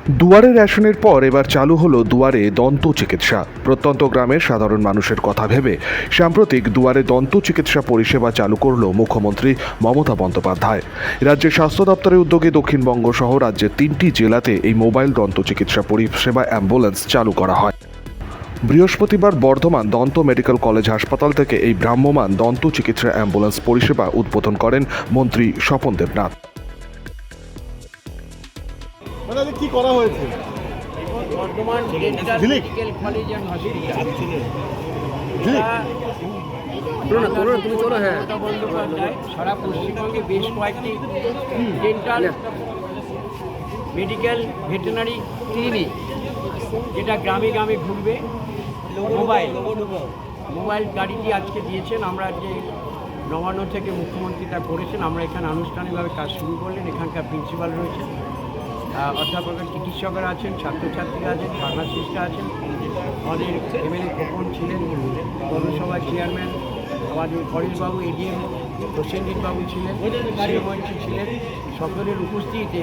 দুয়ারে রেশনের পর এবার চালু হলো দুয়ারে দন্ত চিকিৎসা। প্রত্যন্ত গ্রামের সাধারণ মানুষের কথা ভেবে সাম্প্রতিক দুয়ারে দন্ত চিকিৎসা পরিষেবা চালু করল মুখ্যমন্ত্রী মমতা বন্দ্যোপাধ্যায়। রাজ্যের স্বাস্থ্য দপ্তরের উদ্যোগে দক্ষিণবঙ্গ সহ রাজ্যের 3টি জেলাতে এই মোবাইল দন্ত চিকিৎসা পরিষেবা অ্যাম্বুলেন্স চালু করা হয়। বৃহস্পতিবার বর্ধমান দন্ত মেডিকেল কলেজ হাসপাতাল থেকে এই ভ্রাম্যমাণ দন্ত চিকিৎসা অ্যাম্বুলেন্স পরিষেবা উদ্বোধন করেন মন্ত্রী স্বপন দেবনাথ। কি করা হয়েছে? Bardhaman dental medical college and hospital তুমি চলো। হ্যাঁ, মমতা বন্দ্যোপাধ্যায় সারা পশ্চিমবঙ্গে বেশ কয়েকটি ডেন্টাল মেডিকেল ভেটেরিনারি ক্লিনিক, যেটা গ্রামে গ্রামে ঘুরবে, মোবাইল গাড়িটি আজকে দিয়েছেন। আমরা যে নবান্ন থেকে মুখ্যমন্ত্রী তা করেছেন, আমরা এখানে আনুষ্ঠানিকভাবে কাজ শুরু করলেন। এখানকার প্রিন্সিপাল রয়েছেন, অধ্যাপকের চিকিৎসকরা আছেন, ছাত্রছাত্রীরা আছেন, ফার্মাসিস্টরা আছেন, আমাদের এমএলএ খোকন ছিলেন, পৌরসভার চেয়ারম্যান আমাদের পরেশবাবু, এডিএম প্রসেনজিৎবাবু ছিলেন, শ্রীমঞ্চী ছিলেন। সকলের উপস্থিতিতে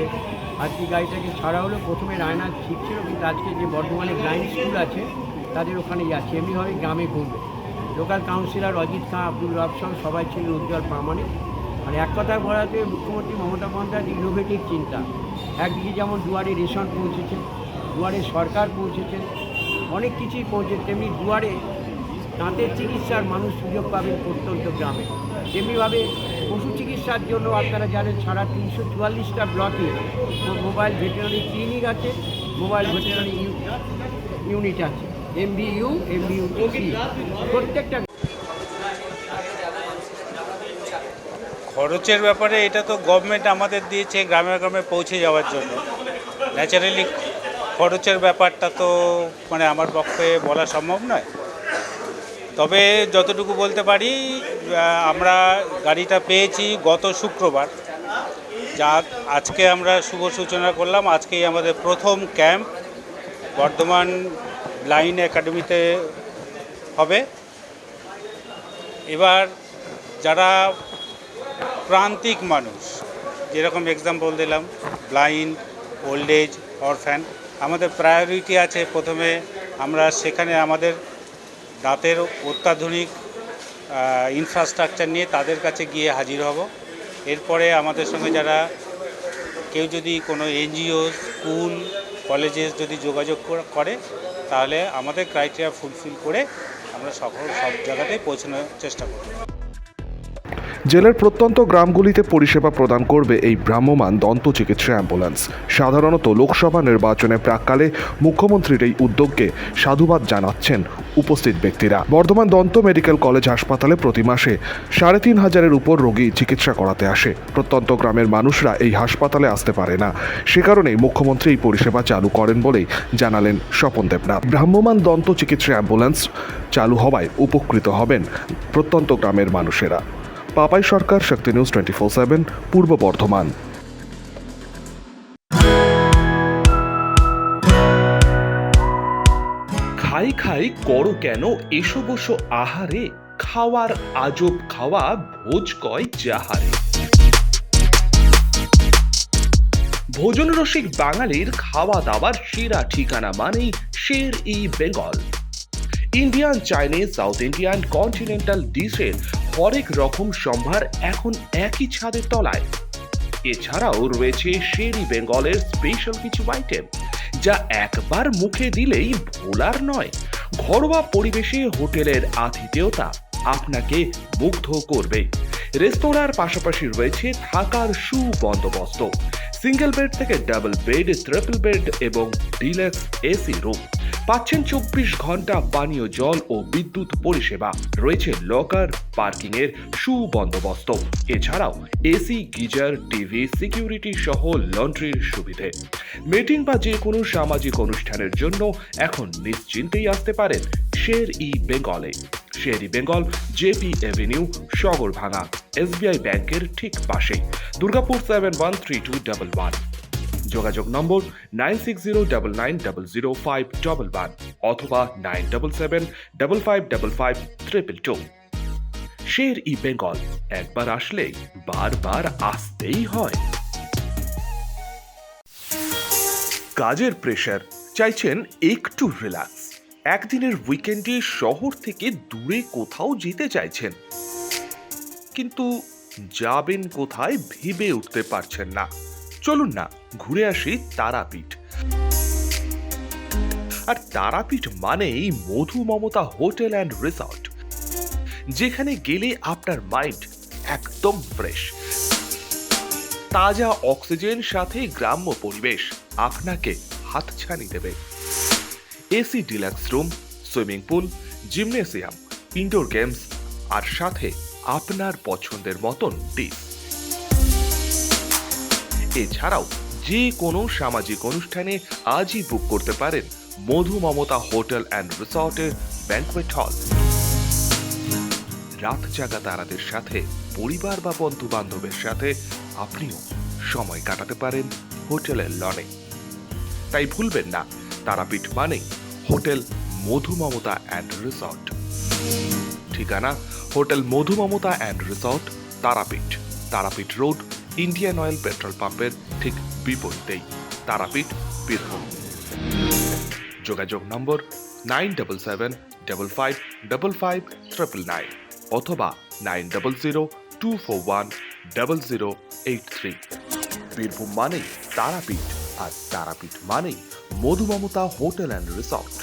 আজকে গাড়িটাকে ছাড়া হলো। প্রথমে রায়না ঠিক ছিল, কিন্তু আজকে যে বর্ধমানে ব্লাইন্ড স্কুল আছে তাদের ওখানে যাচ্ছে, এমনিভাবে গ্রামে ঘুরবে। Local councillor Ajit Khan, Abdul Raphson সবাই ছিলেন উজ্জ্বল প্রামাণিক। আর এক কথায় বলাতে মুখ্যমন্ত্রী মমতা বন্দ্যোপাধ্যায়ের ইনোভেটিভ চিন্তা। একদিকে যেমন দুয়ারে রেশন পৌঁছেছে, দুয়ারে সরকার পৌঁছেছেন, অনেক কিছুই পৌঁছেছে, তেমনি দুয়ারে দাঁতের চিকিৎসার মানুষ সুযোগ পাবেন প্রত্যন্ত গ্রামে। তেমনিভাবে পশু চিকিৎসার জন্য আপনারা জানেন সারা 344টা ব্লকে মোবাইল ভেটেরিনারি ক্লিনিক আছে, মোবাইল ভেটেরিনারি ইউনিট আছে, MVU প্রত্যেকটা। খরচের ব্যাপারে এটা তো গভর্নমেন্ট আমাদের দিয়েছে গ্রামে গ্রামে পৌঁছে যাওয়ার জন্য। ন্যাচারালি খরচের ব্যাপারটা তো আমার পক্ষে বলা সম্ভব নয়। তবে যতটুকু বলতে পারি, আমরা গাড়িটা পেয়েছি গত শুক্রবার, যা আজকে আমরা শুভ সূচনা করলাম। আজকেই আমাদের প্রথম ক্যাম্প বর্ধমান ব্লাইন্ড একাডেমিতে হবে। এবার যারা প্রান্তিক মানুষ, যেরকম এক্সাম্পল দিলাম, ব্লাইন্ড, ওল্ড এজ, অরফ্যান, আমাদের প্রায়োরিটি আছে। প্রথমে আমরা সেখানে আমাদের দাঁতের অত্যাধুনিক ইনফ্রাস্ট্রাকচার নিয়ে তাদের কাছে গিয়ে হাজির হব। এরপরে আমাদের সঙ্গে যারা কেউ যদি কোনো NGO, স্কুল, কলেজে যদি যোগাযোগ করে, তাহলে আমাদের ক্রাইটেরিয়া ফুলফিল করে আমরা সব জায়গাতেই পৌঁছানোর চেষ্টা করব। জেলার প্রত্যন্ত গ্রামগুলিতে পরিষেবা প্রদান করবে এই ভ্রাম্যমাণ দন্ত চিকিৎসা অ্যাম্বুলেন্স। সাধারণত লোকসভা নির্বাচনের প্রাক্কালে মুখ্যমন্ত্রীর এই উদ্যোগকে সাধুবাদ জানাচ্ছেন উপস্থিত ব্যক্তিরা। বর্ধমান দন্ত মেডিকেল কলেজ হাসপাতালে প্রতি মাসে ৩৫০০-এর উপর রোগী চিকিৎসা করাতে আসে। প্রত্যন্ত গ্রামের মানুষরা এই হাসপাতালে আসতে পারে না, সে কারণেই মুখ্যমন্ত্রী এই পরিষেবা চালু করেন বলেই জানালেন স্বপন দেবনাথ। ভ্রাম্যমাণ দন্ত চিকিৎসা অ্যাম্বুলেন্স চালু হওয়ায় উপকৃত হবেন প্রত্যন্ত গ্রামের মানুষেরা। পাপাই সরকার, শক্তি নিউজ 24/7, পূর্ব বর্ধমান। খাই খাই করো কেন এসো বসো আহারে, খাওয়ার আজব খাওয়া ভোজ কয় যাহারে। ভোজন রসিক বাঙালির খাওয়া দাওয়ার সেরা ঠিকানা মানেই Sher-e Bengal. Indian, Chinese, South Indian, continental ডিশের হরেক রকম সম্ভার এখন একই ছাদের তলায়। এছাড়াও রয়েছে শের-ই বেঙ্গলের স্পেশাল কিছু আইটেম, যা একবার মুখে দিলেই ভোলার নয়। ঘরোয়া পরিবেশে হোটেলের আতিথেয়তা আপনাকে মুগ্ধ করবে। রেস্তোরাঁর পাশাপাশি রয়েছে থাকার সুবন্দোবস্ত, সিঙ্গেল বেড থেকে ডাবল বেড, ট্রিপল বেড এবং ডিলাক্স AC রুম। পাচ্ছেন 24 ঘন্টা পানীয় জল ও বিদ্যুৎ পরিষেবা। রয়েছে লকার, পার্কিং এর সুবন্দোবস্ত। এছাড়াও AC, গিজার, টিভি, সিকিউরিটি সহ লন্ড্রির সুবিধে। মিটিং বা যে কোনো সামাজিক অনুষ্ঠানের জন্য এখন নিশ্চিন্তেই আসতে পারেন শের-ই বেঙ্গলে। Sher e Bengal, JP Avenue, Sagarbhanga, SBI ব্যাংকের ঠিক পাশে, দুর্গাপুর 713211। যোগাযোগ নম্বর 9609900511 অথবা 9775555222। শের-ই বেঙ্গল, একবার আসলে বারবার আসতেই হয়। কাজের প্রেশার, চাইছেন একটু রিল্যাক্স, একদিনের উইকেন্ডে শহর থেকে দূরে কোথাও যেতে চাইছেন, কিন্তু যাবেন কোথায় ভেবে উঠতে পারছেন না। চলুন না ঘুরে আসি তারাপীঠ। আর তারাপীঠ মানেই মধু মমতা হোটেল অ্যান্ড রিসর্ট, যেখানে গেলে আপনার মাইন্ড একদম ফ্রেশ। তাজা অক্সিজেন সাথে গ্রাম্য পরিবেশ আপনাকে হাতছানি দেবে। AC deluxe room, swimming pool, gymnasium, indoor games আর সাথে আপনার পছন্দের মতন ডিশ। এছাড়াও যে কোনো সামাজিক অনুষ্ঠানে আজই বুক করতে পারেন মধু মমতা হোটেল অ্যান্ড রিসর্টের ব্যাংকুয়েট হল। রাত জাগা তারাদের সাথে, পরিবার বা বন্ধু বান্ধবের সাথে আপনিও সময় কাটাতে পারেন হোটেলের লনে। তাই ভুলবেন না, তারাপীঠ মানেই hotel Madhu Mamata and resort. ঠিকানা hotel Madhu Mamata and resort, Tarapith, Tarapith road, Indian oil petrol পাম্পের ঠিক বিপরীতেই, তারাপীঠ, বীরভূম। যোগাযোগ নম্বর 9775555599 অথবা 9002410083। বীরভূম মানেই তারাপীঠ, আর তারাপীঠ মানেই মধু মমতা হোটেল অ্যান্ড রিসর্ট।